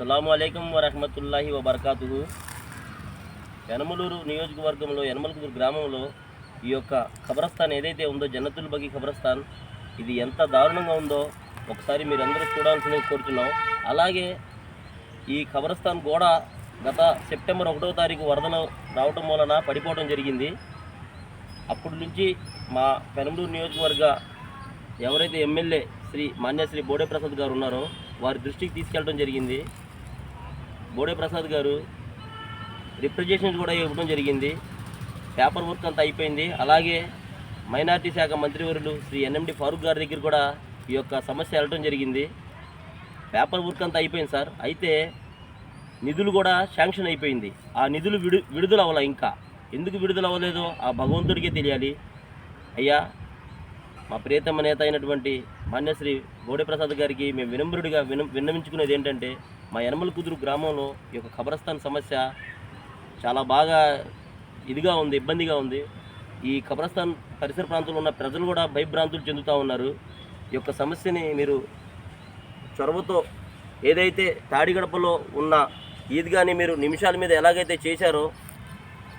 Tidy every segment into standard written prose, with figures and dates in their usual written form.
అస్సలాముఅలైకుం వరహమతుల్లాహి వబర్కాతుహు. యనమలూరు నియోజకవర్గంలో యనమలకుదురు గ్రామంలో ఈ యొక్క ఖబరస్థాన్ ఏదైతే ఉందో జన్నతుల్ బగి ఖబరస్థాన్, ఇది ఎంత దారుణంగా ఉందో ఒకసారి మీరందరూ చూడాల్సిందిగా కోరుతున్నాం. అలాగే ఈ ఖబరస్థాన్ గోడ గత సెప్టెంబర్ 1వ తారీఖు వరదలు రావటం వలన పడిపోవడం జరిగింది. అప్పటి నుంచి మా పెనంలూరు నియోజకవర్గ ఎవరైతే ఎమ్మెల్యే మాన్యశ్రీ బోడే ప్రసాద్ గారు ఉన్నారో వారి దృష్టికి తీసుకెళ్ళడం జరిగింది. బోడే ప్రసాద్ గారు రిప్రజెంటేషన్ కూడా ఇవ్వడం జరిగింది. పేపర్ వర్క్ అంతా అయిపోయింది. అలాగే మైనార్టీ శాఖ మంత్రివర్యులు శ్రీ ఎన్ఎండి ఫారూక్ గారి దగ్గర కూడా ఈ యొక్క సమస్య వెళ్ళడం జరిగింది. పేపర్ వర్క్ అంతా అయిపోయింది సార్. అయితే నిధులు కూడా శాంక్షన్ అయిపోయింది. ఆ నిధులు విడుదల అవ్వాలి. ఇంకా ఎందుకు విడుదల అవ్వలేదో ఆ భగవంతుడికే తెలియాలి. అయ్యా, మా ప్రియతమ నేత అయినటువంటి మాన్యశ్రీ బోడే ప్రసాద్ గారికి మేము వినమ్రుడిగా విన్నవించుకునేది ఏంటంటే, మా యనమలకుదురు గ్రామంలో ఈ యొక్క ఖబరస్థాన్ సమస్య చాలా బాగా ఇదిగా ఉంది, ఇబ్బందిగా ఉంది. ఈ ఖబరస్థాన్ పరిసర ప్రాంతంలో ఉన్న ప్రజలు కూడా భయభ్రాంతులు చెందుతూ ఉన్నారు. ఈ యొక్క సమస్యని మీరు చొరవతో ఏదైతే తాడిగడపలో ఉన్న ఈద్గాని మీరు నిమిషాల మీద ఎలాగైతే చేశారో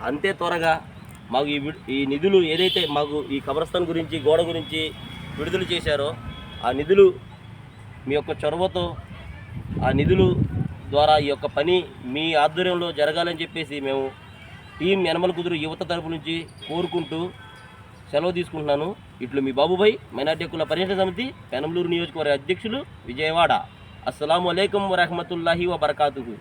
అంతే త్వరగా మాకు ఈ నిధులు ఏదైతే మాకు ఈ ఖబరస్థాన్ గురించి గోడ గురించి విడుదల చేశారో ఆ నిధులు మీ యొక్క చొరవతో ఆ నిధులు ద్వారా ఈ యొక్క పని మీ ఆధ్వర్యంలో జరగాలని చెప్పేసి మేము టీం యనమలకుదురు యువత తరపు నుంచి కోరుకుంటూ సెలవు తీసుకుంటున్నాను. ఇట్లు మీ బాబుభాయ్, మైనార్టీ హక్కుల పరిరక్షణ సమితి, పెనంలూరు నియోజకవర్గ అధ్యక్షులు, విజయవాడ. అస్సలాము అలైకుం వరహమతుల్లాహి వబర్కాతుహు.